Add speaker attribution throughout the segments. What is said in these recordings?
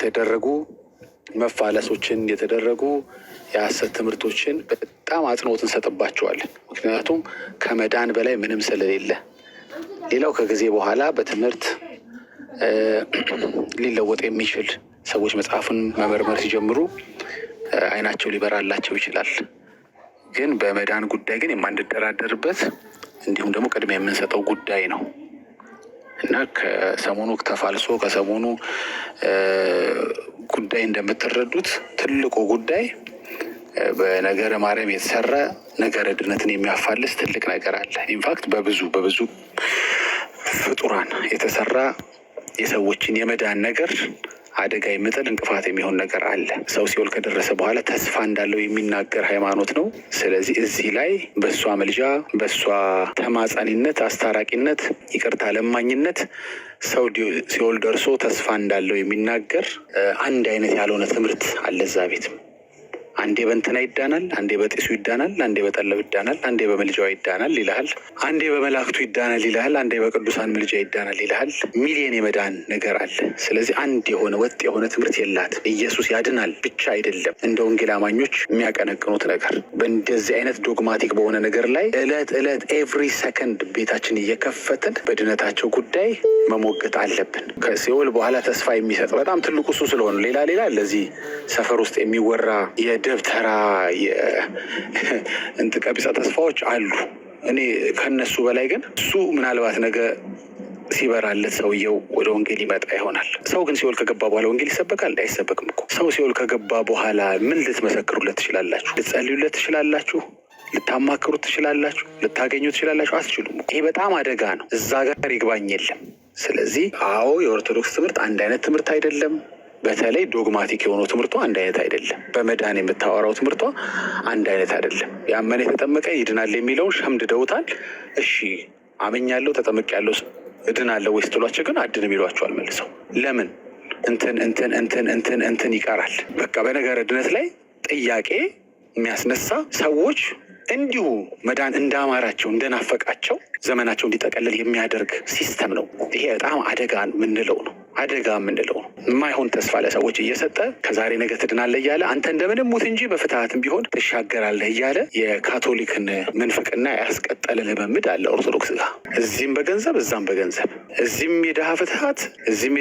Speaker 1: የተደረጉ መፋለሶችን የተደረጉ የሐሰት ትምህርቶችን በጣም አጽንኦት እንሰጥባቸዋለን። ምክንያቱም ከመዳን በላይ ምንም ስለሌለ። ሌላው ከጊዜ በኋላ በትምህርት ሊለወጥ የሚችል ሰዎች መጽሐፉን መመርመር ሲጀምሩ አይናቸው ሊበራላቸው ይችላል። ግን በመዳን ጉዳይ ግን የማንደራደርበት እንዲሁም ደግሞ ቅድሚያ የምንሰጠው ጉዳይ ነው እና ከሰሞኑ ተፋልሶ ከሰሞኑ ጉዳይ እንደምትረዱት ትልቁ ጉዳይ በነገረ ማርያም የተሰራ ነገረ ድነትን የሚያፋልስ ትልቅ ነገር አለ። ኢንፋክት በብዙ ፍጡራን የተሰራ የሰዎችን የመዳን ነገር አደጋ የሚጥል እንቅፋት የሚሆን ነገር አለ። ሰው ሲኦል ከደረሰ በኋላ ተስፋ እንዳለው የሚናገር ሃይማኖት ነው። ስለዚህ እዚህ ላይ በእሷ መልጃ፣ በእሷ ተማጻኒነት፣ አስታራቂነት፣ ይቅርታ ለማኝነት ሰው ሲኦል ደርሶ ተስፋ እንዳለው የሚናገር አንድ አይነት ያልሆነ ትምህርት አለ እዛ ቤት። አንዴ በእንትና ይዳናል፣ አንዴ በጢሱ ይዳናል፣ አንዴ በጠለው ይዳናል፣ አንዴ በመልጃዋ ይዳናል ይልሃል፣ አንዴ በመላእክቱ ይዳናል ይልሃል፣ አንዴ በቅዱሳን ምልጃ ይዳናል ይልሃል። ሚሊየን የመዳን ነገር አለ። ስለዚህ አንድ የሆነ ወጥ የሆነ ትምህርት የላት። ኢየሱስ ያድናል ብቻ አይደለም እንደ ወንጌል አማኞች የሚያቀነቅኑት ነገር። በእንደዚህ አይነት ዶግማቲክ በሆነ ነገር ላይ እለት ኤቭሪ ሰከንድ ቤታችን እየከፈትን በድነታቸው ጉዳይ መሞገት አለብን። ከሲኦል በኋላ ተስፋ የሚሰጥ በጣም ትልቁ እሱ ስለሆነ ሌላ ለዚህ ሰፈር ውስጥ የሚወራ የደብተራ ቀቢጸ ተስፋዎች አሉ። እኔ ከነሱ በላይ ግን እሱ ምናልባት ነገ ሲበራለት ሰውየው ወደ ወንጌል ይመጣ ይሆናል። ሰው ግን ሲኦል ከገባ በኋላ ወንጌል ይሰበካል? አይሰበክም እኮ። ሰው ሲኦል ከገባ በኋላ ምን ልትመሰክሩለት ትችላላችሁ? ልትጸልዩለት ትችላላችሁ? ልታማክሩት ትችላላችሁ? ልታገኙ ትችላላችሁ? አትችሉም። ይሄ በጣም አደጋ ነው። እዛ ጋር ይግባኝ የለም። ስለዚህ አዎ የኦርቶዶክስ ትምህርት አንድ አይነት ትምህርት አይደለም። በተለይ ዶግማቲክ የሆነው ትምህርቷ አንድ አይነት አይደለም። በመዳን የምታወራው ትምህርቷ አንድ አይነት አይደለም። ያመነ የተጠመቀ ይድናል የሚለውን ሸምድደውታል። እሺ አመኛለሁ ተጠምቄያለሁ እድናለሁ ወይ ስትሏቸው ግን አድንም ይሏቸዋል መልሰው። ለምን እንትን ይቀራል። በቃ በነገረ ድነት ላይ ጥያቄ የሚያስነሳ ሰዎች እንዲሁ መዳን እንዳማራቸው እንደናፈቃቸው ዘመናቸው እንዲጠቀልል የሚያደርግ ሲስተም ነው። ይሄ በጣም አደጋ የምንለው ነው። የማይሆን ተስፋ ለሰዎች እየሰጠ ከዛሬ ነገ ትድናለህ እያለ አንተ እንደምንም ሙት እንጂ በፍትሀትም ቢሆን ትሻገራለህ እያለ የካቶሊክን ምንፍቅና ያስቀጠለ ልምምድ አለ ኦርቶዶክስ ጋር። እዚህም በገንዘብ እዛም በገንዘብ፣ እዚህም የድሃ ፍትሀት እዚህም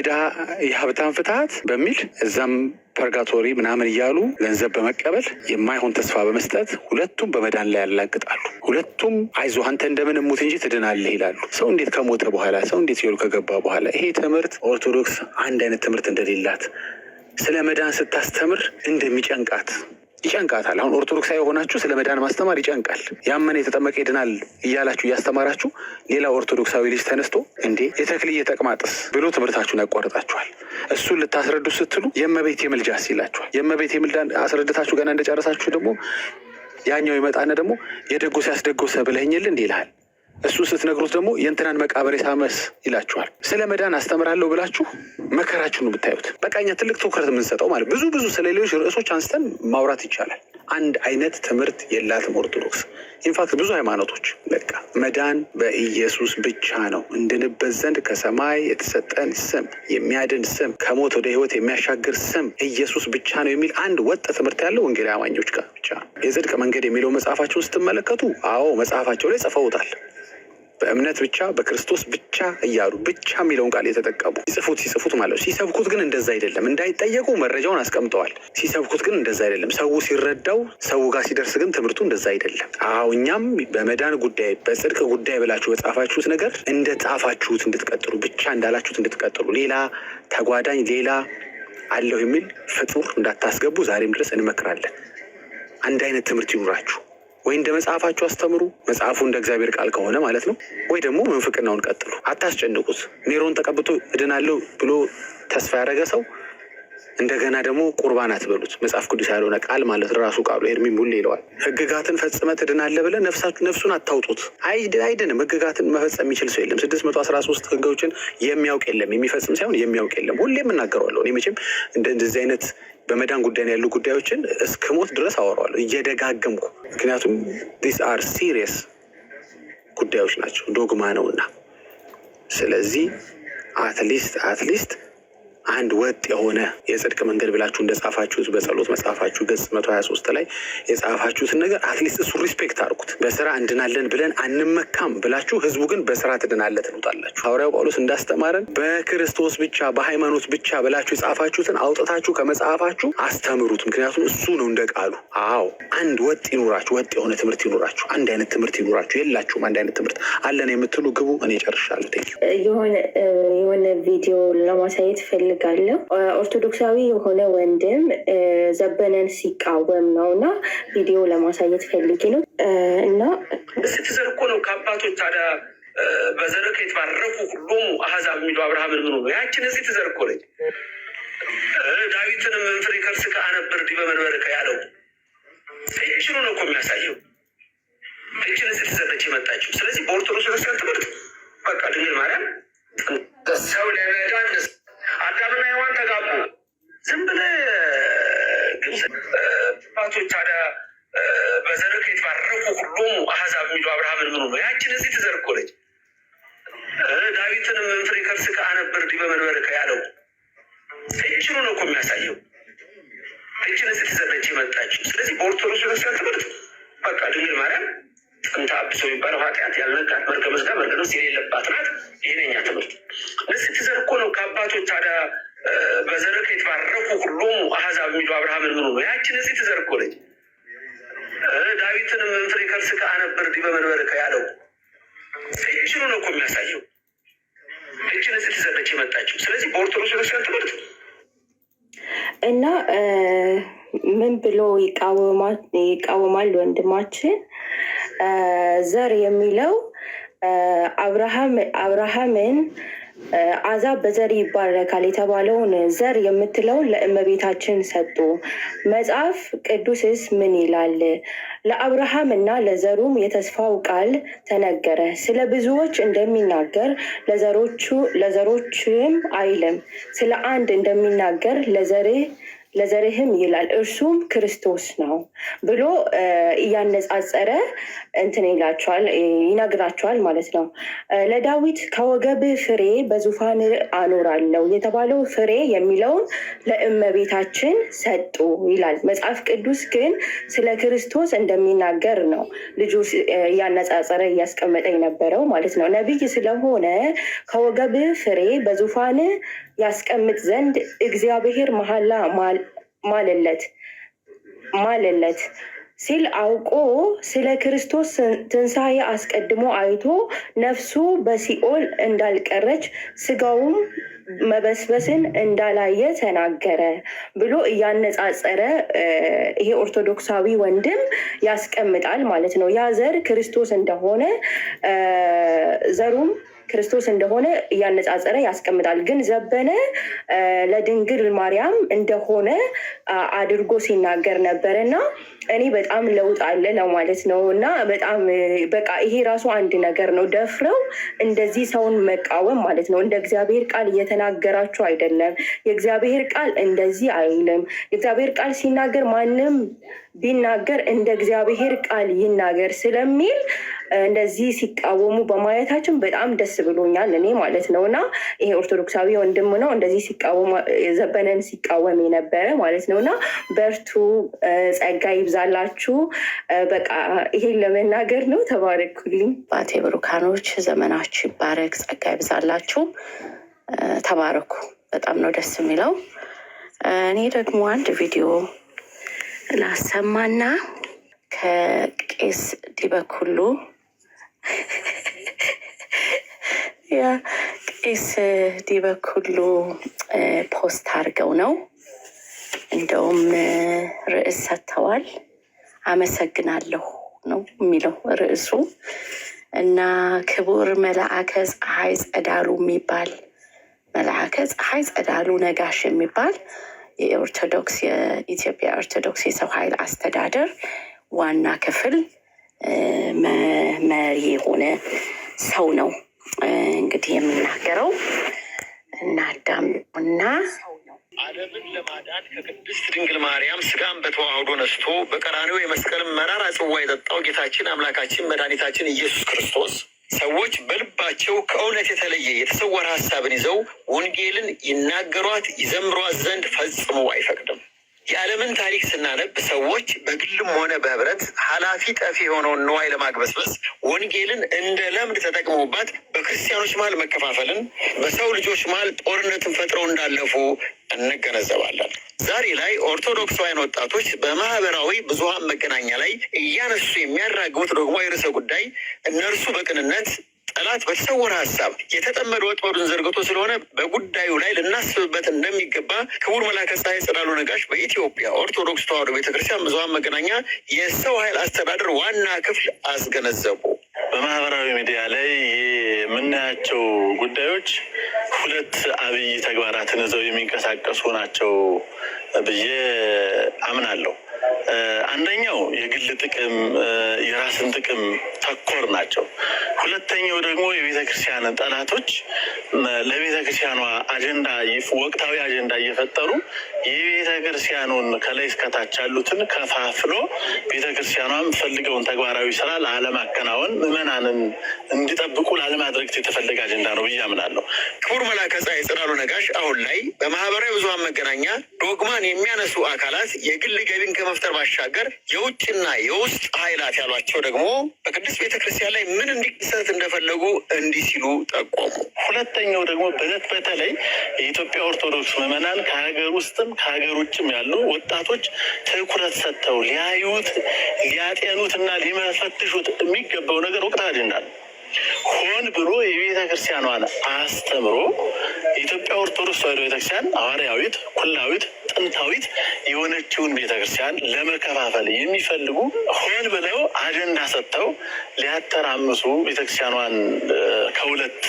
Speaker 1: የሀብታም ፍትሀት በሚል እዛም ፐርጋቶሪ ምናምን እያሉ ገንዘብ በመቀበል የማይሆን ተስፋ በመስጠት ሁለቱም በመዳን ላይ ያላግጣሉ። ሁለቱም አይዞህ አንተ እንደምንም ሙት እንጂ ትድናለህ ይላሉ። ሰው እንዴት ከሞተ በኋላ ሰው እንዴት ሲኦል ከገባ በኋላ ይሄ ትምህርት ኦርቶዶክስ አንድ አይነት ትምህርት እንደሌላት ስለ መዳን ስታስተምር ይጨንቃታል። አሁን ኦርቶዶክሳዊ የሆናችሁ ስለ መዳን ማስተማር ይጨንቃል። ያመነ የተጠመቀ ይድናል እያላችሁ እያስተማራችሁ ሌላ ኦርቶዶክሳዊ ልጅ ተነስቶ እንዴ የተክልየ ተቅማጥስ ብሎ ትምህርታችሁን ያቋርጣችኋል። እሱን ልታስረዱ ስትሉ የእመቤቴ ምልጃስ ይላችኋል። የእመቤቴ ምልጃን አስረድታችሁ ገና እንደጨረሳችሁ ደግሞ ያኛው ይመጣና ደግሞ የደጎስ ያስደጎሰ ብለኸኝል እንዲህ ይልሃል። እሱ ስትነግሩት ደግሞ የእንትናን መቃብር የሳመስ ይላችኋል። ስለ መዳን አስተምራለሁ ብላችሁ መከራችሁን ነው ብታዩት። በቃ እኛ ትልቅ ትኩረት የምንሰጠው ማለት ብዙ ስለ ሌሎች ርዕሶች አንስተን ማውራት ይቻላል። አንድ አይነት ትምህርት የላትም ኦርቶዶክስ። ኢንፋክት ብዙ ሃይማኖቶች በቃ መዳን በኢየሱስ ብቻ ነው፣ እንድንበት ዘንድ ከሰማይ የተሰጠን ስም፣ የሚያድን ስም፣ ከሞት ወደ ሕይወት የሚያሻግር ስም ኢየሱስ ብቻ ነው የሚል አንድ ወጥ ትምህርት ያለው ወንጌላዊ አማኞች ጋር ብቻ። የጽድቅ መንገድ የሚለው መጽሐፋቸውን ስትመለከቱ አዎ መጽሐፋቸው ላይ ጽፈውታል። በእምነት ብቻ በክርስቶስ ብቻ እያሉ ብቻ የሚለውን ቃል የተጠቀሙ ሲጽፉት ማለት ነው። ሲሰብኩት ግን እንደዛ አይደለም። እንዳይጠየቁ መረጃውን አስቀምጠዋል። ሲሰብኩት ግን እንደዛ አይደለም። ሰው ሲረዳው ሰው ጋር ሲደርስ ግን ትምህርቱ እንደዛ አይደለም። አዎ እኛም በመዳን ጉዳይ በጽድቅ ጉዳይ ብላችሁ በጻፋችሁት ነገር እንደ ጻፋችሁት እንድትቀጥሉ ብቻ እንዳላችሁት እንድትቀጥሉ፣ ሌላ ተጓዳኝ ሌላ አለሁ የሚል ፍጡር እንዳታስገቡ ዛሬም ድረስ እንመክራለን። አንድ አይነት ትምህርት ይኑራችሁ። ወይ እንደ መጽሐፋችሁ አስተምሩ፣ መጽሐፉ እንደ እግዚአብሔር ቃል ከሆነ ማለት ነው። ወይ ደግሞ ምንፍቅናውን ቀጥሉ። አታስጨንቁት። ኔሮን ተቀብቶ እድናለሁ ብሎ ተስፋ ያደረገ ሰው እንደገና ደግሞ ቁርባን አትበሉት። መጽሐፍ ቅዱስ ያልሆነ ቃል ማለት ራሱ ቃሉ ኤርሚም ሁሌ ይለዋል። ሕግጋትን ፈጽመህ ትድናለህ ብለህ ነፍሱን አታውጡት። አይድንም። ሕግጋትን መፈጸም የሚችል ሰው የለም። 613 ሕጎችን የሚያውቅ የለም። የሚፈጽም ሳይሆን የሚያውቅ የለም። ሁሌም እናገረዋለሁ። እኔ መቼም እንደዚህ አይነት በመዳን ጉዳይ ያሉ ጉዳዮችን እስከ ሞት ድረስ አወራዋለሁ እየደጋገምኩ። ምክንያቱም ዲስ አር ሲሪየስ ጉዳዮች ናቸው፣ ዶግማ ነውና። ስለዚህ አትሊስት አንድ ወጥ የሆነ የጽድቅ መንገድ ብላችሁ እንደጻፋችሁት በጸሎት መጽሐፋችሁ ገጽ 123 ላይ የጻፋችሁትን ነገር አትሊስት እሱ ሪስፔክት አድርጉት። በስራ እንድናለን ብለን አንመካም ብላችሁ ህዝቡ ግን በስራ ትድናለህ ትሉታላችሁ። ሐዋርያው ጳውሎስ እንዳስተማረን በክርስቶስ ብቻ በሃይማኖት ብቻ ብላችሁ የጻፋችሁትን አውጥታችሁ ከመጽሐፋችሁ አስተምሩት። ምክንያቱም እሱ ነው እንደ ቃሉ። አዎ አንድ ወጥ ይኑራችሁ፣ ወጥ የሆነ ትምህርት ይኑራችሁ። አንድ አይነት ትምህርት ይኑራችሁ። የላችሁም አንድ አይነት ትምህርት አለን የምትሉ ግቡ። እኔ ጨርሻለሁ።
Speaker 2: የሆነ ቪዲዮ ለማሳየት ፈልጋለሁ። ኦርቶዶክሳዊ የሆነ ወንድም ዘበነን ሲቃወም ነው እና ቪዲዮ ለማሳየት ፈልጌ ነው እና
Speaker 3: ስትዘር እኮ ነው ከአባቶች ታዲያ በዘረከ የተባረኩ ሁሉም አሕዛብ የሚለው አብርሃምን ምን ሆኖ ያችን እዚህ ትዘር እኮ ነች። ዳዊትንም ፍሬ ከርስከ አነብር ዲበ መንበርከ ያለው ፍቺኑ ነው እኮ የሚያሳየው። ፍቺን እዚህ ትዘረች የመጣችው። ስለዚህ በኦርቶዶክስ ቤተክርስቲያን ትምህርት በቃ ድንግል ማርያም ሰው ለመዳን አዳምና ሔዋን ተጋቡ። ዝም ብለህ ግብጽ አባቶች ታዲያ በዘረከ የተባረኩ ሁሉም አሕዛብ የሚለው አብርሃምን ምን ሆኖ ያችን እዚህ ትዘር እኮ ነች። ዳዊትንም ፍሬ ከርስከ አነብር ዲበ መንበርከ ያለው ፍቺኑ ነው እኮ የሚያሳየው። ፍቺን እዚህ ትዘረች የመጣችው። ስለዚህ በኦርቶዶክስ ቤተክርስቲያን ትምህርት በቃ ድንግል ማርያም ጥንተ አብሶ የሚባለው ኃጢአት ያልነካት መርገመ ሥጋ መርገመ ነፍስ የሌለባት ናት። ይሄነኛ ትምህርት ስትዘር እኮ ነው ከአባቶች ታዲያ በዘረከ የተባረኩ ሁሉም አሕዛብ የሚለው አብርሃምን ምን ሆኖ ያችን እዚህ ትዘር እኮ ነች። ዳዊትንም ፍሬ ከርስከ አነብር ዲበ መንበርከ ያለው ፍቺኑ ነው እኮ የሚያሳየው። ፍቺን እዚህ ትዘረች የመጣችው። ስለዚህ በኦርቶዶክስ ቤተክርስቲያን ትምህርት
Speaker 2: እና ምን ብሎ ይቃወማል ወንድማችን? ዘር የሚለው አብርሃምን አሕዛብ በዘር ይባረካል የተባለውን ዘር የምትለውን ለእመቤታችን ሰጡ። መጽሐፍ ቅዱስስ ምን ይላል? ለአብርሃም እና ለዘሩም የተስፋው ቃል ተነገረ። ስለ ብዙዎች እንደሚናገር ለዘሮችም አይልም፣ ስለ አንድ እንደሚናገር ለዘርህም ይላል፣ እርሱም ክርስቶስ ነው ብሎ እያነጻጸረ እንትን ይነግራቸዋል ማለት ነው። ለዳዊት ከወገብ ፍሬ በዙፋን አኖራለሁ የተባለው ፍሬ የሚለውን ለእመቤታችን ሰጡ ይላል። መጽሐፍ ቅዱስ ግን ስለ ክርስቶስ እንደሚናገር ነው ልጁ እያነጻጸረ እያስቀመጠ የነበረው ማለት ነው። ነቢይ ስለሆነ ከወገብ ፍሬ በዙፋን ያስቀምጥ ዘንድ እግዚአብሔር መሐላ ማለለት ሲል አውቆ ስለ ክርስቶስ ትንሣኤ አስቀድሞ አይቶ ነፍሱ በሲኦል እንዳልቀረች ስጋውም መበስበስን እንዳላየ ተናገረ ብሎ እያነጻጸረ ይሄ ኦርቶዶክሳዊ ወንድም ያስቀምጣል ማለት ነው። ያ ዘር ክርስቶስ እንደሆነ ዘሩም ክርስቶስ እንደሆነ እያነጻጸረ ያስቀምጣል። ግን ዘበነ ለድንግል ማርያም እንደሆነ አድርጎ ሲናገር ነበር እና እኔ በጣም ለውጥ አለ ለማለት ነው። እና በጣም በቃ ይሄ ራሱ አንድ ነገር ነው። ደፍረው እንደዚህ ሰውን መቃወም ማለት ነው። እንደ እግዚአብሔር ቃል እየተናገራችሁ አይደለም። የእግዚአብሔር ቃል እንደዚህ አይልም። የእግዚአብሔር ቃል ሲናገር ማንም ቢናገር እንደ እግዚአብሔር ቃል ይናገር ስለሚል እንደዚህ ሲቃወሙ በማየታችን በጣም ደስ ብሎኛል እኔ ማለት ነው። እና ይሄ ኦርቶዶክሳዊ ወንድም ነው እንደዚህ ዘበነን ሲቃወም የነበረ ማለት ነው። እና በርቱ፣ ጸጋ ይብዛላችሁ። በቃ ይሄን ለመናገር ነው። ተባረኩልኝ። ባቴ ብሩካኖች፣ ዘመናችሁ ይባረክ፣ ጸጋ ይብዛላችሁ። ተባረኩ። በጣም ነው ደስ የሚለው። እኔ ደግሞ አንድ ቪዲዮ ላሰማና ከቄስ ዲበኩሉ ቄስ ዲበኩሉ ፖስት አድርገው ነው። እንደውም ርዕስ ሰጥተዋል። አመሰግናለሁ ነው የሚለው ርዕሱ። እና ክቡር መልአከ ፀሐይ ጸዳሉ የሚባል መልአከ ፀሐይ ጸዳሉ ነጋሽ የሚባል የኢትዮጵያ ኦርቶዶክስ የሰው ኃይል አስተዳደር ዋና ክፍል መሪ የሆነ ሰው ነው እንግዲህ የሚናገረው። እናዳምጡና
Speaker 3: ዓለምን ለማዳን ከቅድስት ድንግል ማርያም ስጋን በተዋህዶ ነስቶ በቀራንዮ የመስቀልን መራራ ጽዋ የጠጣው ጌታችን አምላካችን መድኃኒታችን ኢየሱስ ክርስቶስ
Speaker 4: ሰዎች በልባቸው ከእውነት የተለየ የተሰወረ ሀሳብን ይዘው ወንጌልን ይናገሯት ይዘምሯት ዘንድ ፈጽሞ አይፈቅድም። የዓለምን ታሪክ ስናነብ ሰዎች በግልም ሆነ በህብረት ኃላፊ ጠፊ የሆነውን ንዋይ ለማግበስበስ ወንጌልን እንደ ለምድ ተጠቅመውባት በክርስቲያኖች መሀል መከፋፈልን፣ በሰው ልጆች መሀል ጦርነትን ፈጥረው እንዳለፉ እንገነዘባለን። ዛሬ ላይ ኦርቶዶክሳውያን ወጣቶች በማህበራዊ ብዙሃን መገናኛ ላይ እያነሱ የሚያራግቡት ደግሞ የርዕሰ ጉዳይ እነርሱ በቅንነት ጠላት በተሰወረ ሀሳብ የተጠመደ ወጥመዱን ዘርግቶ ስለሆነ በጉዳዩ ላይ ልናስብበት እንደሚገባ ክቡር መላከ ፀሐይ ጽላሉ ነጋሽ በኢትዮጵያ ኦርቶዶክስ ተዋሕዶ ቤተክርስቲያን ብዙኃን መገናኛ የሰው ኃይል አስተዳደር ዋና ክፍል አስገነዘቡ።
Speaker 5: በማህበራዊ ሚዲያ ላይ የምናያቸው ጉዳዮች ሁለት አብይ ተግባራትን ይዘው የሚንቀሳቀሱ ናቸው ብዬ አምናለሁ። አንደኛው የግል ጥቅም፣ የራስን ጥቅም ተኮር ናቸው። ሁለተኛው ደግሞ የቤተ ክርስቲያን ጠላቶች ለቤተ ክርስቲያኗ አጀንዳ ወቅታዊ አጀንዳ እየፈጠሩ የቤተ ክርስቲያኑን ከላይ እስከታች ያሉትን ከፋፍሎ ቤተ ክርስቲያኗ የምትፈልገውን ተግባራዊ ስራ ላለማከናወን ምዕመናንን እንዲጠብቁ ላለማድረግ የተፈለገ አጀንዳ ነው ብዬ አምናለሁ።
Speaker 4: ክቡር መላከ ፀሐይ ጽላሉ ነጋሽ አሁን ላይ በማህበራዊ ብዙኃን መገናኛ ዶግማን የሚያነሱ አካላት የግል ገቢን ከመፍጠር ባሻገር የውጭና የውስጥ ኃይላት ያሏቸው ደግሞ በቅድስት ቤተክርስቲያን ላይ ምን እንዲከሰት እንደፈለጉ እንዲህ ሲሉ ጠቆሙ።
Speaker 5: ሁለተኛው ደግሞ በተለይ የኢትዮጵያ ኦርቶዶክስ ምዕመናን ከሀገር ውስጥም ከሀገር ውጭም ያሉ ወጣቶች ትኩረት ሰጥተው ሊያዩት ሊያጤኑት እና ሊመፈትሹት የሚገባው ነገር ወቅታዊ አጀንዳ ነው። ሆን ብሎ የቤተ ክርስቲያኗን አስተምሮ የኢትዮጵያ ኦርቶዶክስ ተዋሕዶ ቤተክርስቲያን ሐዋርያዊት፣ ኩላዊት፣ ጥንታዊት የሆነችውን ቤተክርስቲያን ለመከፋፈል የሚፈልጉ ሆን ብለው አጀንዳ ሰጥተው ሊያተራምሱ ቤተክርስቲያኗን ከሁለት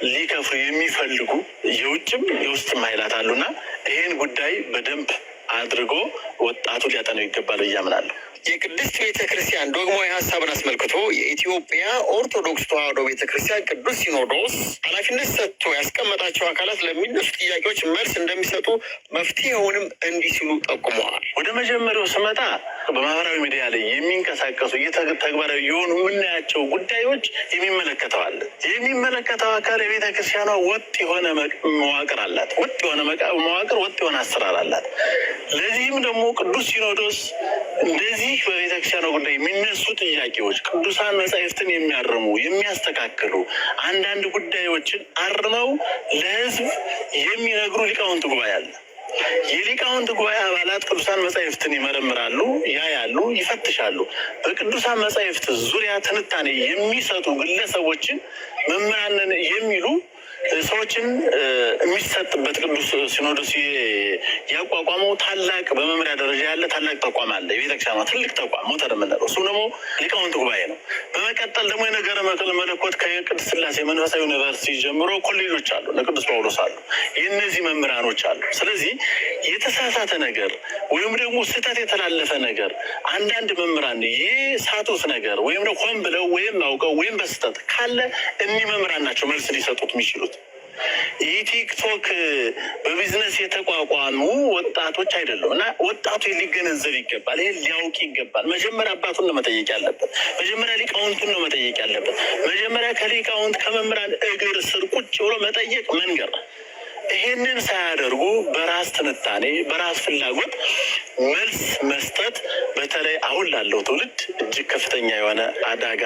Speaker 5: ሊከፍሉ የሚፈልጉ የውጭም የውስጥም ኃይላት አሉና ይህን ጉዳይ በደንብ አድርጎ ወጣቱ ሊያጠነው ይገባል ብዬ አምናለሁ።
Speaker 4: የቅድስት ቤተክርስቲያን ዶግማዊ ሀሳብን አስመልክቶ የኢትዮጵያ ኦርቶዶክስ ተዋሕዶ ቤተክርስቲያን ቅዱስ ሲኖዶስ ኃላፊነት ሰጥቶ ያስቀመጣቸው አካላት ለሚነሱ ጥያቄዎች መልስ እንደሚሰጡ መፍትሄውንም እንዲህ ሲሉ ጠቁመዋል።
Speaker 5: ወደ መጀመሪያው ስመጣ በማህበራዊ ሚዲያ ላይ የሚንቀሳቀሱ ተግባራዊ የሆኑ የምናያቸው ጉዳዮች የሚመለከተው አካል የቤተ ክርስቲያኗ ወጥ የሆነ መዋቅር አላት። ወጥ የሆነ መዋቅር፣ ወጥ የሆነ አሰራር አላት። ለዚህም ደግሞ ቅዱስ ሲኖዶስ እንደዚህ በቤተ ክርስቲያኗ ጉዳይ የሚነሱ ጥያቄዎች ቅዱሳን መጻሕፍትን የሚያርሙ የሚያስተካክሉ አንዳንድ ጉዳዮችን አርመው ለሕዝብ የሚነግሩ ሊቃውንት ጉባኤ አለ። የሊቃውንት ጉባኤ አባላት ቅዱሳን መጻሕፍትን ይመረምራሉ፣ ያያሉ፣ ይፈትሻሉ። በቅዱሳን መጻሕፍት ዙሪያ ትንታኔ የሚሰጡ ግለሰቦችን መምህራንን የሚሉ ሰዎችን የሚሰጥበት ቅዱስ ሲኖዶስ ያቋቋመው ታላቅ በመምሪያ ደረጃ ያለ ታላቅ ተቋም አለ። የቤተክርስቲያኗ ትልቅ ተቋም ሞተር የምንለው እሱ ደግሞ ሊቃውንት ጉባኤ ነው። በመቀጠል ደግሞ የነገረ መለኮት ከቅድስት ሥላሴ መንፈሳዊ ዩኒቨርሲቲ ጀምሮ ኮሌጆች አሉ፣ ቅዱስ ጳውሎስ አሉ፣ የእነዚህ መምህራኖች አሉ። ስለዚህ የተሳሳተ ነገር ወይም ደግሞ ስህተት የተላለፈ ነገር አንዳንድ መምህራን የሳቱት ነገር ወይም ደግሞ ሆን ብለው ወይም አውቀው ወይም በስህተት ካለ እኒህ መምህራን ናቸው መልስ ሊሰጡት የሚችሉት። የቲክቶክ በቢዝነስ የተቋቋሙ ወጣቶች አይደሉም እና ወጣቱ ሊገነዘብ ይገባል። ይሄ ሊያውቅ ይገባል። መጀመሪያ አባቱን ነው መጠየቅ ያለበት። መጀመሪያ ሊቃውንቱን ነው መጠየቅ ያለበት። መጀመሪያ ከሊቃውንት ከመምህራን እግር ስር ቁጭ ብሎ መጠየቅ መንገር። ይሄንን ሳያደርጉ በራስ ትንታኔ በራስ ፍላጎት መልስ መስጠት በተለይ አሁን ላለው ትውልድ እጅግ ከፍተኛ የሆነ አደጋ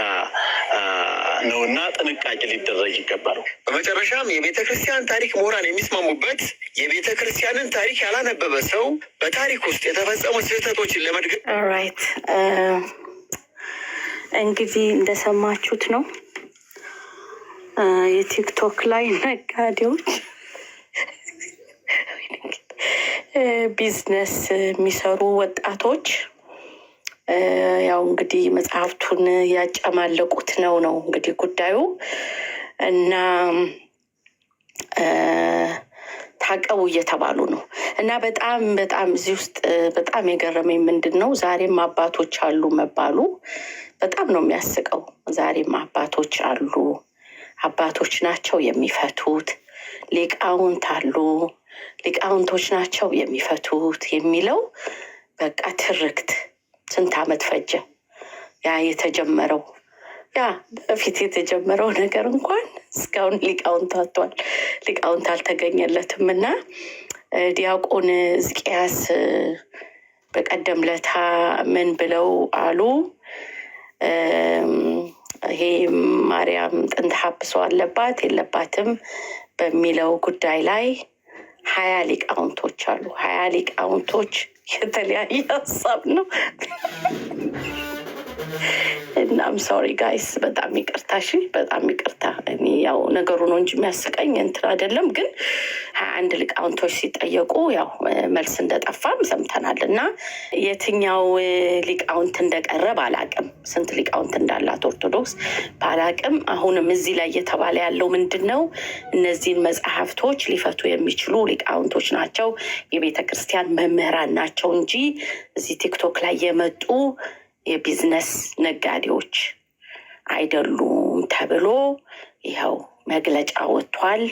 Speaker 5: ነውና ጥንቃቄ ሊደረግ ይገባል።
Speaker 4: በመጨረሻም የቤተ ክርስቲያን ታሪክ ምሁራን የሚስማሙበት የቤተ ክርስቲያንን ታሪክ ያላነበበ ሰው በታሪክ ውስጥ የተፈጸሙ ስህተቶችን ለመድገም
Speaker 2: ኦልራይት እንግዲህ እንደሰማችሁት ነው። የቲክቶክ ላይ ነጋዴዎች ቢዝነስ የሚሰሩ ወጣቶች ያው እንግዲህ መጽሐፍቱን ያጨማለቁት ነው እንግዲህ ጉዳዩ እና ታቀቡ እየተባሉ ነው። እና በጣም እዚህ ውስጥ በጣም የገረመኝ ምንድን ነው ዛሬም አባቶች አሉ መባሉ በጣም ነው የሚያስቀው። ዛሬም አባቶች አሉ፣ አባቶች ናቸው የሚፈቱት፣ ሊቃውንት አሉ፣ ሊቃውንቶች ናቸው የሚፈቱት የሚለው በቃ ትርክት ስንት ዓመት ፈጀ ያ የተጀመረው
Speaker 6: ያ በፊት የተጀመረው ነገር እንኳን እስካሁን ሊቃውንት አልተገኘለትም እና ዲያቆን ሕዝቅያስ በቀደም ለታ ምን ብለው አሉ? ይሄ ማርያም ጥንተ ሐብሶ አለባት የለባትም በሚለው ጉዳይ ላይ 20 ሊቃውንቶች አሉ። 20 ሊቃውንቶች የተለያየ ሀሳብ ነው። እናም ሶሪ ጋይስ፣ በጣም ይቅርታ። እሺ፣ በጣም ይቅርታ። እኔ ያው ነገሩ ነው እንጂ የሚያስቀኝ እንትን አይደለም። ግን 21 ሊቃውንቶች ሲጠየቁ ያው መልስ እንደጠፋም ሰምተናል። እና የትኛው ሊቃውንት እንደቀረብ አላቅም፣ ስንት ሊቃውንት እንዳላት ኦርቶዶክስ ባላቅም፣ አሁንም እዚህ ላይ እየተባለ ያለው ምንድን ነው? እነዚህን መጽሐፍቶች ሊፈቱ የሚችሉ ሊቃውንቶች ናቸው፣ የቤተ ክርስቲያን መምህራን ናቸው እንጂ እዚህ ቲክቶክ ላይ የመጡ የቢዝነስ ነጋዴዎች አይደሉም ተብሎ ይኸው መግለጫ ወጥቷል።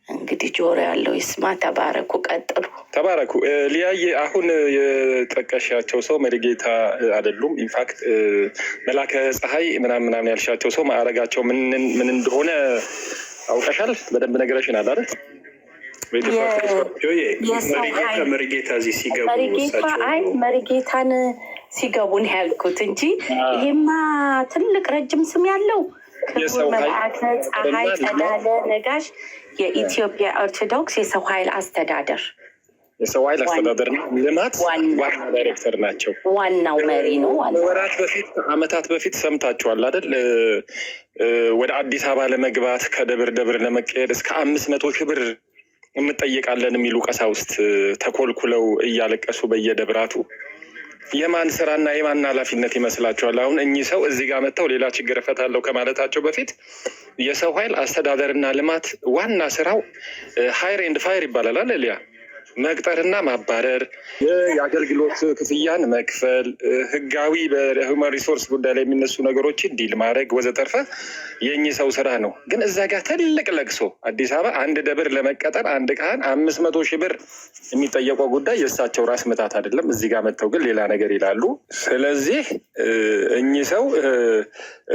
Speaker 6: እንግዲህ ጆሮ ያለው ይስማ። ተባረኩ፣ ቀጥሉ።
Speaker 7: ተባረኩ። ሊያየ አሁን የጠቀሻቸው ሰው መሪጌታ አይደሉም። ኢንፋክት መላከ ፀሐይ ምናምን ያልሻቸው ሰው ማዕረጋቸው ምን እንደሆነ አውቀሻል? በደንብ ነገረሽናል አይደል?
Speaker 1: መሪጌታ እዚህ ሲገቡ
Speaker 6: መሪጌታን ሲገቡን ያልኩት እንጂ ይሄማ ትልቅ ረጅም ስም ያለው ክቡር መልአከ ፀሐይ ጸዳለ ነጋሽ የኢትዮጵያ ኦርቶዶክስ የሰው ኃይል አስተዳደር
Speaker 7: ልማት ዋና ዳይሬክተር ናቸው።
Speaker 6: ዋናው መሪ ነው።
Speaker 7: ወራት በፊት አመታት በፊት ሰምታችኋል አይደል? ወደ አዲስ አበባ ለመግባት ከደብር ደብር ለመቀየር እስከ 500,000 ብር እንጠየቃለን የሚሉ ቀሳውስት ተኮልኩለው እያለቀሱ በየደብራቱ የማን ስራና የማን ኃላፊነት ይመስላችኋል? አሁን እኚህ ሰው እዚህ ጋር መጥተው ሌላ ችግር እፈታለሁ ከማለታቸው በፊት የሰው ኃይል አስተዳደርና ልማት ዋና ስራው ሃይር ኤንድ ፋይር ይባላል። ሊያ መቅጠርና ማባረር፣ የአገልግሎት ክፍያን መክፈል፣ ህጋዊ በሂውማን ሪሶርስ ጉዳይ ላይ የሚነሱ ነገሮችን ዲል ማድረግ ወዘተርፈ የእኚህ ሰው ስራ ነው። ግን እዛ ጋር ትልቅ ለቅሶ አዲስ አበባ አንድ ደብር ለመቀጠር አንድ ካህን 500,000 ብር የሚጠየቀው ጉዳይ የእሳቸው ራስ ምታት አይደለም። እዚህ ጋር መጥተው ግን ሌላ ነገር ይላሉ። ስለዚህ እኚህ ሰው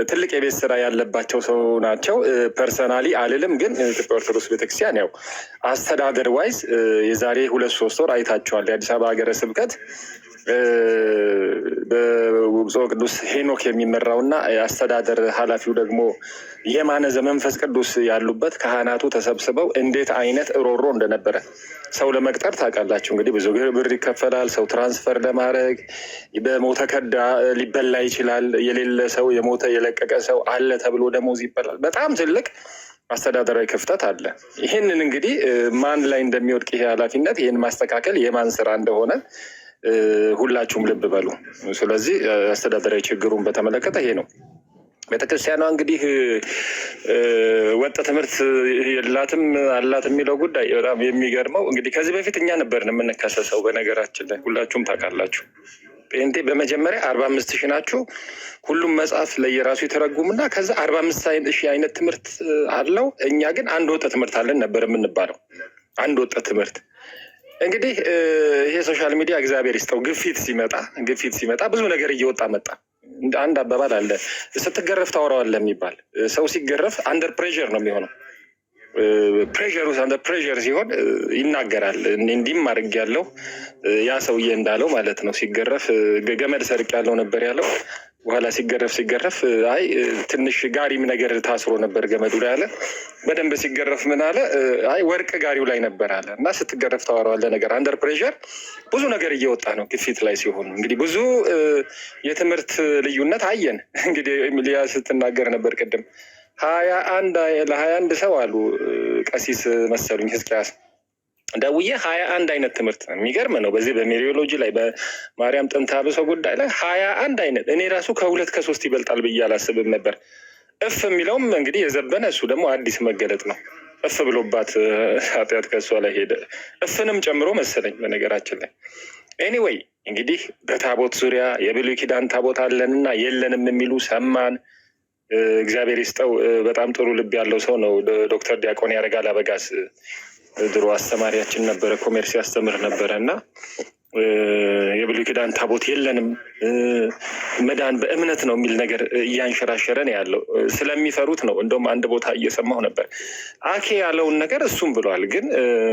Speaker 7: ትልቅ የቤት ስራ ያለባቸው ሰው ናቸው። ፐርሰናሊ አልልም፣ ግን ኢትዮጵያ ኦርቶዶክስ ቤተክርስቲያን ያው አስተዳደር ዋይዝ የዛሬ 2-3 ወር አይታቸዋል። የአዲስ አበባ ሀገረ ስብከት በብፁዕ ቅዱስ ሄኖክ የሚመራውና የአስተዳደር ኃላፊው ደግሞ የማነ ዘመንፈስ ቅዱስ ያሉበት ካህናቱ ተሰብስበው እንዴት አይነት ሮሮ እንደነበረ ሰው ለመቅጠር ታውቃላችሁ እንግዲህ ብዙ ብር ይከፈላል። ሰው ትራንስፈር ለማድረግ በሞተ ከዳ ሊበላ ይችላል። የሌለ ሰው የሞተ የለቀቀ ሰው አለ ተብሎ ደሞዝ ይበላል። በጣም ትልቅ አስተዳደራዊ ክፍተት አለ። ይህንን እንግዲህ ማን ላይ እንደሚወድቅ ይሄ ኃላፊነት ይህን ማስተካከል የማን ስራ እንደሆነ ሁላችሁም ልብ በሉ። ስለዚህ አስተዳደራዊ ችግሩን በተመለከተ ይሄ ነው። ቤተክርስቲያኗ እንግዲህ ወጥ ትምህርት የላትም አላት የሚለው ጉዳይ በጣም የሚገርመው እንግዲህ ከዚህ በፊት እኛ ነበርን የምንከሰሰው። በነገራችን ላይ ሁላችሁም ታውቃላችሁ። ጴንጤ በመጀመሪያ 45,000 ናችሁ። ሁሉም መጽሐፍ ለየራሱ የተረጉምና ከዛ 45,000 አይነት ትምህርት አለው። እኛ ግን አንድ ወጥ ትምህርት አለን ነበር የምንባለው። አንድ ወጥ ትምህርት እንግዲህ ይሄ ሶሻል ሚዲያ እግዚአብሔር ይስጠው ግፊት ሲመጣ ብዙ ነገር እየወጣ መጣ። አንድ አባባል አለ፣ ስትገረፍ ታወራዋለህ የሚባል። ሰው ሲገረፍ አንደር ፕሬዠር ነው የሚሆነው። ፕሬዠር ውስጥ አንደር ፕሬዠር ሲሆን ይናገራል። እንዲህም አድርግ ያለው ያ ሰውዬ እንዳለው ማለት ነው። ሲገረፍ ገመድ ሰርቅ ያለው ነበር ያለው። በኋላ ሲገረፍ አይ ትንሽ ጋሪም ነገር ታስሮ ነበር ገመዱ ላይ አለ። በደንብ ሲገረፍ ምን አለ? አይ ወርቅ ጋሪው ላይ ነበር አለ። እና ስትገረፍ ታወራዋለህ ነገር አንደር ፕሬዠር ብዙ ነገር እየወጣ ነው። ግፊት ላይ ሲሆኑ እንግዲህ ብዙ የትምህርት ልዩነት አየን። እንግዲህ ሊያ ስትናገር ነበር ቅድም 21 ሰው አሉ ቀሲስ መሰሉኝ ሕዝቅያስ ደውዬ 21 አይነት ትምህርት ነው። የሚገርም ነው። በዚህ በሜሪዮሎጂ ላይ በማርያም ጥንተ ሐብሶ ጉዳይ ላይ 21 አይነት። እኔ ራሱ ከ2 ከ3 ይበልጣል ብዬ አላስብም ነበር። እፍ የሚለውም እንግዲህ የዘበነ እሱ ደግሞ አዲስ መገለጥ ነው። እፍ ብሎባት ኃጢአት ከእሷ ላይ ሄደ። እፍንም ጨምሮ መሰለኝ በነገራችን ላይ። ኤኒዌይ እንግዲህ በታቦት ዙሪያ የብሉይ ኪዳን ታቦት አለንና የለንም የሚሉ ሰማን። እግዚአብሔር ይስጠው። በጣም ጥሩ ልብ ያለው ሰው ነው። ዶክተር ዲያቆን ያረጋል አበጋዝ ድሮ አስተማሪያችን ነበረ። ኮሜርስ ያስተምር ነበረ እና የብሉይ ኪዳን ታቦት የለንም፣ መዳን በእምነት ነው የሚል ነገር እያንሸራሸረ ነው ያለው። ስለሚፈሩት ነው። እንደውም አንድ ቦታ እየሰማሁ ነበር አኬ ያለውን ነገር እሱም ብሏል። ግን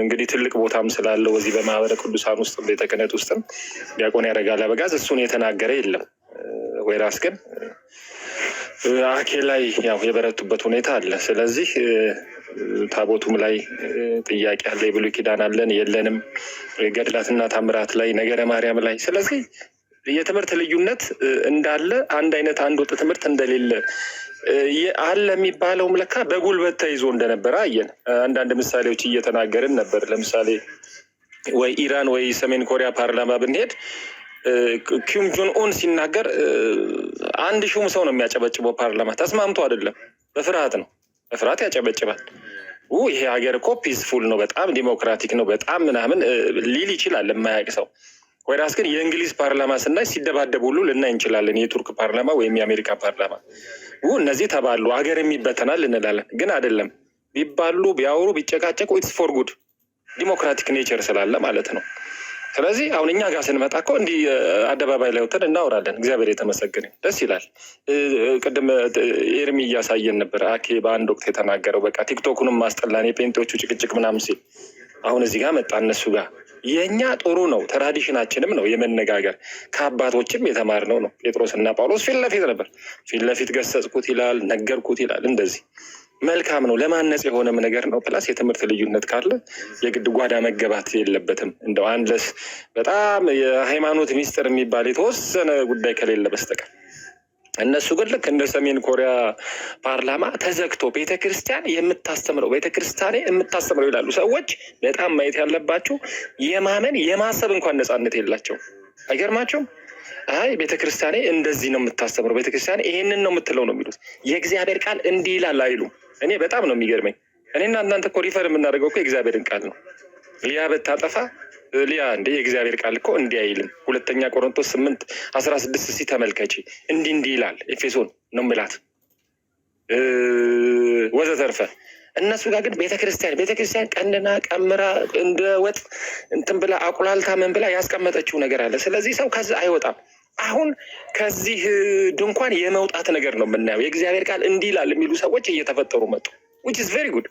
Speaker 7: እንግዲህ ትልቅ ቦታም ስላለው በዚህ በማህበረ ቅዱሳን ውስጥ ቤተ ክህነት ውስጥም ዲያቆን ያረጋል አበጋዝ እሱን የተናገረ የለም። ወይራስ ግን አኬ ላይ ያው የበረቱበት ሁኔታ አለ። ስለዚህ ታቦቱም ላይ ጥያቄ አለ። የብሉይ ኪዳን አለን የለንም፣ ገድላትና ታምራት ላይ፣ ነገረ ማርያም ላይ። ስለዚህ የትምህርት ልዩነት እንዳለ፣ አንድ አይነት አንድ ወጥ ትምህርት እንደሌለ አለ የሚባለውም ለካ በጉልበት ተይዞ እንደነበረ አየን። አንዳንድ ምሳሌዎች እየተናገርን ነበር። ለምሳሌ ወይ ኢራን ወይ ሰሜን ኮሪያ ፓርላማ ብንሄድ ኪም ጆን ኡን ሲናገር 1000 ሰው ነው የሚያጨበጭበው ፓርላማ። ተስማምቶ አይደለም፣ በፍርሃት ነው። በፍርሃት ያጨበጭባል። ይሄ ሀገር እኮ ፒስፉል ነው፣ በጣም ዲሞክራቲክ ነው፣ በጣም ምናምን ሊል ይችላል የማያውቅ ሰው። ወይራስ ግን የእንግሊዝ ፓርላማ ስናይ ሲደባደቡ ሁሉ ልናይ እንችላለን። የቱርክ ፓርላማ ወይም የአሜሪካ ፓርላማ እነዚህ ተባሉ ሀገር የሚበተናል እንላለን። ግን አይደለም። ቢባሉ ቢያወሩ ቢጨቃጨቁ ኢትስ ፎር ጉድ ዲሞክራቲክ ኔቸር ስላለ ማለት ነው። ስለዚህ አሁን እኛ ጋር ስንመጣ እኮ እንዲህ አደባባይ ላይ ወጥተን እናወራለን። እግዚአብሔር የተመሰገነ ደስ ይላል። ቅድም ኤርሚ እያሳየን ነበር አኬ በአንድ ወቅት የተናገረው በቃ ቲክቶኩንም ማስጠላን የፔንቶቹ ጭቅጭቅ ምናምን ሲል አሁን እዚህ ጋር መጣ እነሱ ጋር። የእኛ ጥሩ ነው፣ ትራዲሽናችንም ነው የመነጋገር ከአባቶችም የተማርነው ነው። ጴጥሮስና ጳውሎስ ፊት ለፊት ነበር። ፊት ለፊት ገሰጽኩት ይላል፣ ነገርኩት ይላል። እንደዚህ መልካም ነው፣ ለማነጽ የሆነም ነገር ነው። ፕላስ የትምህርት ልዩነት ካለ የግድ ጓዳ መገባት የለበትም። እንደው አንድስ በጣም የሃይማኖት ሚስጥር የሚባል የተወሰነ ጉዳይ ከሌለ በስተቀር እነሱ ግን ልክ እንደ ሰሜን ኮሪያ ፓርላማ ተዘግቶ ቤተክርስቲያን የምታስተምረው ቤተክርስቲያን የምታስተምረው ይላሉ ሰዎች። በጣም ማየት ያለባቸው የማመን የማሰብ እንኳን ነፃነት የላቸው። አይገርማቸውም? አይ ቤተክርስቲያኔ እንደዚህ ነው የምታስተምረው፣ ቤተክርስቲያኔ ይሄንን ነው የምትለው ነው የሚሉት። የእግዚአብሔር ቃል እንዲህ ይላል አይሉም። እኔ በጣም ነው የሚገርመኝ። እኔና እናንተ እኮ ሪፈር የምናደርገው እኮ የእግዚአብሔርን ቃል ነው። ሊያ ብታጠፋ ሊያ እንደ የእግዚአብሔር ቃል እኮ እንዲህ አይልም። 2 ቆሮንቶስ 8:16 ሲተመልከች እንዲህ ይላል። ኤፌሶን ነው ምላት ወዘተርፈ። እነሱ ጋር ግን ቤተክርስቲያን ቀንና ቀምራ እንደ ወጥ እንትን ብላ አቁላልታ ምን ብላ ያስቀመጠችው ነገር አለ። ስለዚህ ሰው ከዛ አይወጣም። አሁን ከዚህ ድንኳን የመውጣት ነገር ነው የምናየው። የእግዚአብሔር ቃል እንዲህ ይላል የሚሉ ሰዎች እየተፈጠሩ መጡ። which is very good።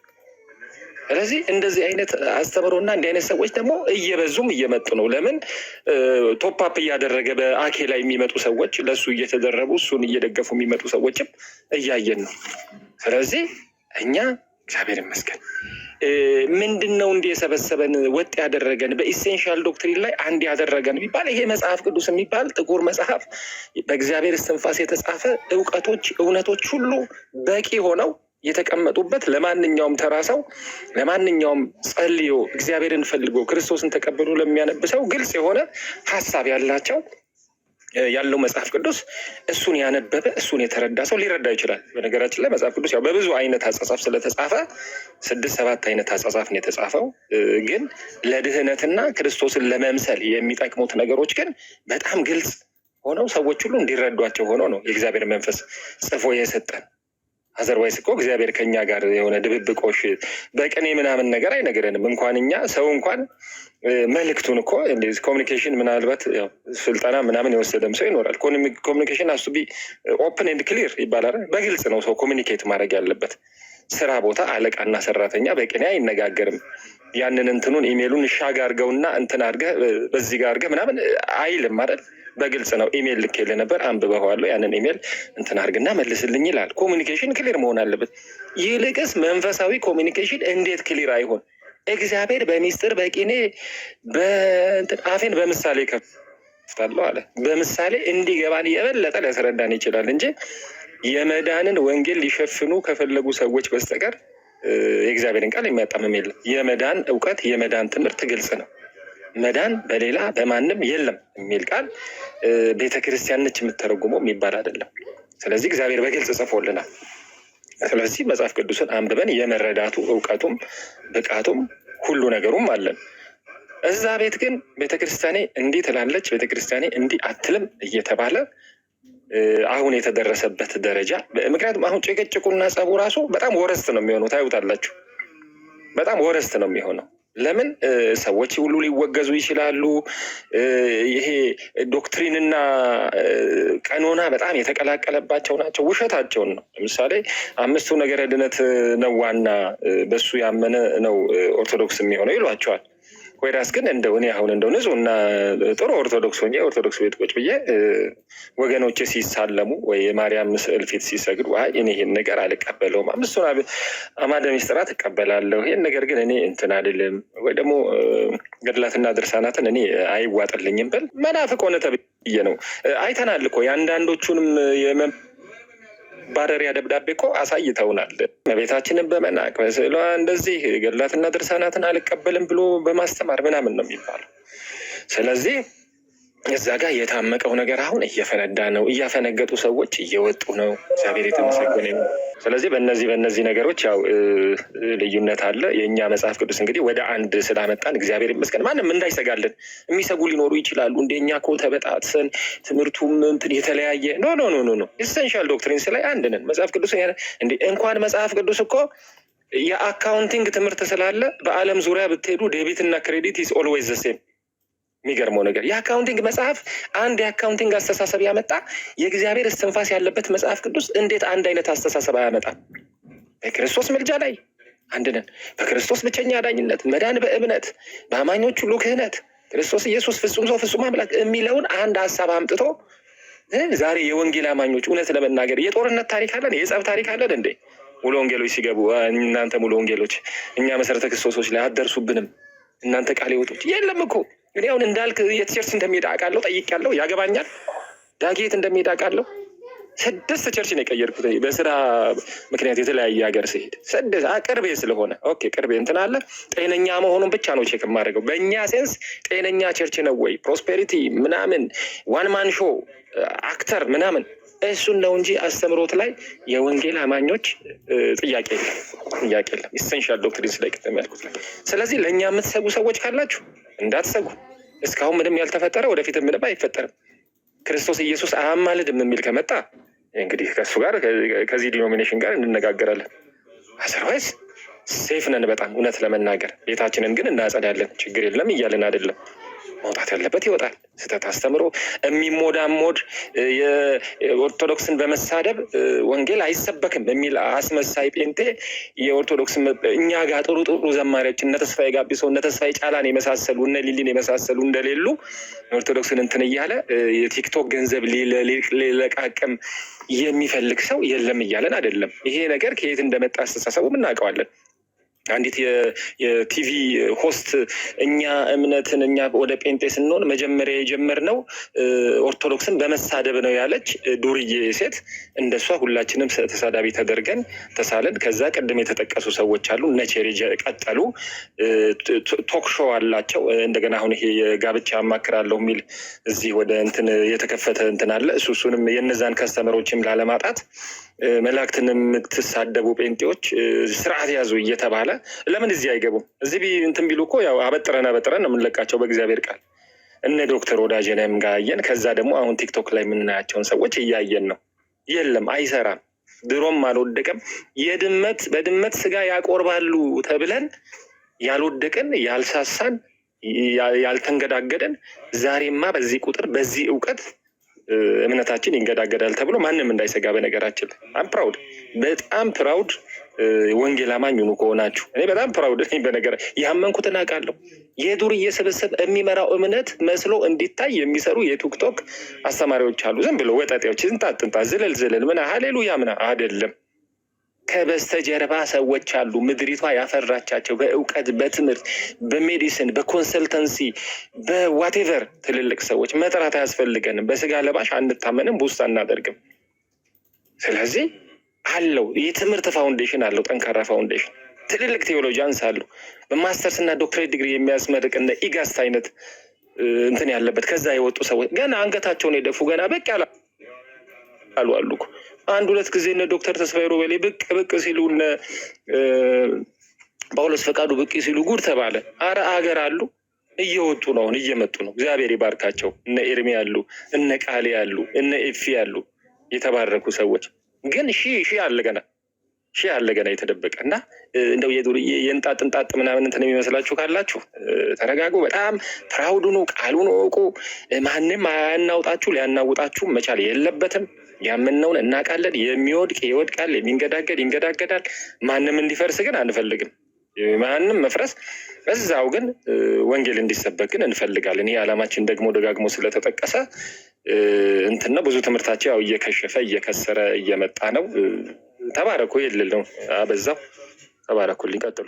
Speaker 7: ስለዚህ እንደዚህ አይነት አስተምሮና እንዲህ አይነት ሰዎች ደግሞ እየበዙም እየመጡ ነው። ለምን ቶፕ እያደረገ በአኬ ላይ የሚመጡ ሰዎች ለእሱ እየተደረቡ እሱን እየደገፉ የሚመጡ ሰዎችም እያየን ነው። ስለዚህ እኛ እግዚአብሔር ይመስገን ምንድን ነው እንዲህ የሰበሰበን ወጥ ያደረገን በኢሴንሻል ዶክትሪን ላይ አንድ ያደረገን ቢባል ይሄ መጽሐፍ ቅዱስ የሚባል ጥቁር መጽሐፍ በእግዚአብሔር እስትንፋስ የተጻፈ እውቀቶች፣ እውነቶች ሁሉ በቂ ሆነው የተቀመጡበት ለማንኛውም ተራ ሰው ለማንኛውም ጸልዮ እግዚአብሔርን ፈልጎ ክርስቶስን ተቀብሎ ለሚያነብሰው ግልጽ የሆነ ሀሳብ ያለው መጽሐፍ ቅዱስ እሱን ያነበበ እሱን የተረዳ ሰው ሊረዳ ይችላል። በነገራችን ላይ መጽሐፍ ቅዱስ ያው በብዙ አይነት አጻጻፍ ስለተጻፈ 6-7 አይነት አጻጻፍ ነው የተጻፈው። ግን ለድህነትና ክርስቶስን ለመምሰል የሚጠቅሙት ነገሮች ግን በጣም ግልጽ ሆነው ሰዎች ሁሉ እንዲረዷቸው ሆነው ነው የእግዚአብሔር መንፈስ ጽፎ የሰጠን። አዘርዋይስ እኮ እግዚአብሔር ከኛ ጋር የሆነ ድብብቆሽ በቅኔ ምናምን ነገር አይነግረንም። እንኳን እኛ ሰው እንኳን መልእክቱን እኮ ኮሚኒኬሽን ምናልባት ስልጠና ምናምን የወሰደም ሰው ይኖራል። ኮሚኒኬሽን አሱ ቢ ኦፕን ኤንድ ክሊር ይባላል። በግልጽ ነው ሰው ኮሚኒኬት ማድረግ ያለበት። ስራ ቦታ አለቃና ሰራተኛ በቅኔ አይነጋገርም። ያንን እንትኑን ኢሜሉን ሻግ አድርገውና እንትን አድርገህ በዚህ ጋር አድርገህ ምናምን አይልም አይደል? በግልጽ ነው። ኢሜል ልኬልህ ነበር አንብበዋለሁ፣ ያንን ኢሜል እንትን አድርግና መልስልኝ ይላል። ኮሚኒኬሽን ክሊር መሆን አለበት። ይልቅስ መንፈሳዊ ኮሚኒኬሽን እንዴት ክሊር አይሆን? እግዚአብሔር በሚስጥር በቂኔ አፌን በምሳሌ ከፍታለሁ አለ። በምሳሌ እንዲገባን የበለጠ ሊያስረዳን ይችላል እንጂ የመዳንን ወንጌል ሊሸፍኑ ከፈለጉ ሰዎች በስተቀር የእግዚአብሔርን ቃል የሚያጣምም የለም። የመዳን እውቀት የመዳን ትምህርት ግልጽ ነው። መዳን በሌላ በማንም የለም የሚል ቃል ቤተክርስቲያን ነች የምተረጉመው የሚባል አይደለም። ስለዚህ እግዚአብሔር በግልጽ ጽፎልናል። ስለዚህ መጽሐፍ ቅዱስን አንብበን የመረዳቱ እውቀቱም ብቃቱም ሁሉ ነገሩም አለን። እዛ ቤት ግን ቤተክርስቲያኔ እንዲህ ትላለች፣ ቤተክርስቲያኔ እንዲህ አትልም እየተባለ አሁን የተደረሰበት ደረጃ። ምክንያቱም አሁን ጭቅጭቁና ጸቡ ራሱ በጣም ወረስት ነው የሚሆነው። ታዩታላችሁ፣ በጣም ወረስት ነው የሚሆነው። ለምን ሰዎች ሁሉ ሊወገዙ ይችላሉ። ይሄ ዶክትሪንና ቀኖና በጣም የተቀላቀለባቸው ናቸው። ውሸታቸውን ነው። ለምሳሌ 5ቱ ነገረ ድነት ነው ዋና፣ በሱ ያመነ ነው ኦርቶዶክስ የሚሆነው ይሏቸዋል። ወይራስ ግን እንደው እኔ አሁን እንደው ንጹህ እና ጥሩ ኦርቶዶክስ ሆኜ ኦርቶዶክስ ቤት ቁጭ ብዬ ወገኖቼ ሲሳለሙ ወይ የማርያም ስዕል ፊት ሲሰግዱ እኔ ይሄን ነገር አልቀበለውም፣ 5ቱን አዕማደ ምስጢራት እቀበላለሁ፣ ይሄን ነገር ግን እኔ እንትን አይደለም ወይ ደግሞ ገድላትና ድርሳናትን እኔ አይዋጥልኝም ብል መናፍቅ ሆነ ተብዬ ነው። አይተናል እኮ የአንዳንዶቹንም ባረሪያ ደብዳቤ እኮ አሳይተውናል። እመቤታችንን በመናቅ በስዕሏ እንደዚህ ገድላትና ድርሳናትን አልቀበልም ብሎ በማስተማር ምናምን ነው የሚባለው። ስለዚህ እዛ ጋር የታመቀው ነገር አሁን እየፈነዳ ነው። እያፈነገጡ ሰዎች እየወጡ ነው። እግዚአብሔር የተመሰገነ ነው። ስለዚህ በእነዚህ ነገሮች ያው ልዩነት አለ። የእኛ መጽሐፍ ቅዱስ እንግዲህ ወደ አንድ ስላመጣን እግዚአብሔር ይመስገን። ማንም እንዳይሰጋልን። የሚሰጉ ሊኖሩ ይችላሉ። እንደኛ እኮ ተበጣጥሰን ትምህርቱም እንትን የተለያየ ኖ ኢሰንሻል ዶክትሪንስ ላይ አንድ ነን። መጽሐፍ ቅዱስ እንኳን መጽሐፍ ቅዱስ እኮ የአካውንቲንግ ትምህርት ስላለ በዓለም ዙሪያ ብትሄዱ ዴቢት እና ክሬዲት ኢዝ ኦልዌይዝ ዘ ሴም። የሚገርመው ነገር የአካውንቲንግ መጽሐፍ አንድ የአካውንቲንግ አስተሳሰብ ያመጣ የእግዚአብሔር እስትንፋስ ያለበት መጽሐፍ ቅዱስ እንዴት አንድ አይነት አስተሳሰብ አያመጣም? በክርስቶስ ምልጃ ላይ አንድ ነን። በክርስቶስ ብቸኛ አዳኝነት መዳን በእምነት በአማኞች ሁሉ ክህነት ክርስቶስ ኢየሱስ ፍጹም ሰው ፍጹም አምላክ የሚለውን አንድ ሀሳብ አምጥቶ ዛሬ የወንጌል አማኞች እውነት ለመናገር የጦርነት ታሪክ አለን፣ የጸብ ታሪክ አለን እንዴ? ሙሉ ወንጌሎች ሲገቡ እናንተ ሙሉ ወንጌሎች እኛ መሰረተ ክርስቶሶች ላይ አትደርሱብንም እናንተ ቃል ይወጡት የለም እኮ። እኔ አሁን እንዳልክ የት ቸርች እንደሚሄድ አውቃለሁ፣ ጠይቄያለሁ፣ ያገባኛል። ዳጌ የት እንደሚሄድ አውቃለሁ። 6 ቸርች ነው የቀየርኩት በስራ ምክንያት የተለያየ ሀገር ሲሄድ 6 ቅርቤ ስለሆነ ኦኬ ቅርቤ እንትን አለ። ጤነኛ መሆኑን ብቻ ነው ቼክ የማደርገው። በእኛ ሴንስ ጤነኛ ቸርች ነው ወይ ፕሮስፔሪቲ ምናምን ዋን ማን ሾ አክተር ምናምን እሱን ነው እንጂ አስተምሮት ላይ የወንጌል አማኞች ጥያቄ የለም። ኢሰንሻል ዶክትሪንስ ላይ ቅድም ያልኩት ላይ። ስለዚህ ለእኛ የምትሰጉ ሰዎች ካላችሁ እንዳትሰጉ። እስካሁን ምንም ያልተፈጠረ ወደፊት ምንም አይፈጠርም። ክርስቶስ ኢየሱስ አያማልድም የሚል ከመጣ እንግዲህ ከእሱ ጋር ከዚህ ዲኖሚኔሽን ጋር እንነጋገራለን። አዘርዋይዝ ሴፍ ነን በጣም እውነት ለመናገር። ቤታችንን ግን እናጸዳለን። ችግር የለም እያለን አይደለም። መውጣት ያለበት ይወጣል። ስህተት አስተምሮ የሚሞዳሞድ የኦርቶዶክስን በመሳደብ ወንጌል አይሰበክም የሚል አስመሳይ ጴንጤ የኦርቶዶክስ እኛ ጋር ጥሩ ዘማሪዎች እነ ተስፋዬ ጋቢሶ እነ ተስፋዬ ጫላን የመሳሰሉ እነ ሊሊን የመሳሰሉ እንደሌሉ ኦርቶዶክስን እንትን እያለ የቲክቶክ ገንዘብ ሊለቃቅም የሚፈልግ ሰው የለም እያለን አይደለም። ይሄ ነገር ከየት እንደመጣ አስተሳሰቡ እናውቀዋለን። አንዲት የቲቪ ሆስት እኛ እምነትን እኛ ወደ ጴንጤ ስንሆን መጀመሪያ የጀመርነው ኦርቶዶክስን በመሳደብ ነው ያለች ዱርዬ ሴት። እንደሷ ሁላችንም ተሳዳቢ ተደርገን ተሳለን። ከዛ ቅድም የተጠቀሱ ሰዎች አሉ። እነ ቼሪ ቀጠሉ። ቶክ ሾው አላቸው። እንደገና አሁን ይሄ የጋብቻ አማክራለሁ የሚል እዚህ ወደ እንትን የተከፈተ እንትን አለ። እሱንም የነዛን ከስተመሮችም ላለማጣት መላእክትን የምትሳደቡ ጴንጤዎች ስርዓት ያዙ እየተባለ ለምን እዚህ አይገቡም? እዚህ እንትን ቢሉ እኮ ያው አበጥረን ነው የምንለቃቸው በእግዚአብሔር ቃል። እነ ዶክተር ወዳጀነም ጋር አየን። ከዛ ደግሞ አሁን ቲክቶክ ላይ የምናያቸውን ሰዎች እያየን ነው። የለም አይሰራም። ድሮም አልወደቀም። በድመት ስጋ ያቆርባሉ ተብለን ያልወደቅን ያልሳሳን ያልተንገዳገደን ዛሬማ በዚህ ቁጥር በዚህ እውቀት እምነታችን ይንገዳገዳል ተብሎ ማንም እንዳይሰጋ። በነገራችን አም ፕራውድ በጣም ፕራውድ ወንጌል አማኝ ሁኑ ከሆናችሁ። እኔ በጣም ፕራውድ ነኝ። በነገር ያመንኩትን አውቃለሁ። የዱርዬ ስብስብ የሚመራው እምነት መስሎ እንዲታይ የሚሰሩ የቲክቶክ አስተማሪዎች አሉ። ዝም ብሎ ወጠጤዎች እንጣጥንጣ ዝለል ምን ሀሌሉያ ምና አይደለም። ከበስተጀርባ ሰዎች አሉ። ምድሪቷ ያፈራቻቸው በእውቀት፣ በትምህርት፣ በሜዲሲን፣ በኮንሰልተንሲ፣ በዋቴቨር ትልልቅ ሰዎች መጥራት አያስፈልገንም። በስጋ ለባሽ አንታመንም፣ በውስጥ አናደርግም። ስለዚህ አለው የትምህርት ፋውንዴሽን አለው፣ ጠንካራ ፋውንዴሽን። ትልልቅ ቴዎሎጂያንስ አሉ። በማስተርስ እና ዶክትሬት ዲግሪ የሚያስመርቅ እንደ ኢጋስት አይነት እንትን ያለበት ከዛ የወጡ ሰዎች ገና አንገታቸውን የደፉ ገና በቅ ያሉ አሉ እኮ። 1-2 ጊዜ እነ ዶክተር ተስፋዬ ሮቤሌ ብቅ ሲሉ እነ ጳውሎስ ፈቃዱ ብቅ ሲሉ ጉድ ተባለ። አረ አገር አሉ እየወጡ ነው፣ አሁን እየመጡ ነው። እግዚአብሔር ይባርካቸው። እነ ኤርሚ ያሉ እነ ቃሌ ያሉ እነ ኤፊ ያሉ የተባረኩ ሰዎች። ግን ሺህ አለ ገና ሺህ አለ ገና የተደበቀ እና እንደው የእንጣጥ ምናምን እንትን የሚመስላችሁ ካላችሁ ተረጋጉ። በጣም ፕራውድ ነው፣ ቃሉን እወቁ። ማንም አያናውጣችሁ፣ ሊያናውጣችሁ መቻል የለበትም። ያምነውን እናውቃለን። የሚወድቅ ይወድቃል፣ የሚንገዳገድ ይንገዳገዳል። ማንም እንዲፈርስ ግን አንፈልግም። ማንም መፍረስ እዛው ግን ወንጌል እንዲሰበክ ግን እንፈልጋለን። ይህ ዓላማችን ደግሞ ደጋግሞ ስለተጠቀሰ እንትን ነው። ብዙ ትምህርታቸው ያው እየከሸፈ እየከሰረ እየመጣ ነው። ተባረኩ የልል ነው። አበዛው። ተባረኩልኝ። ቀጥሉ።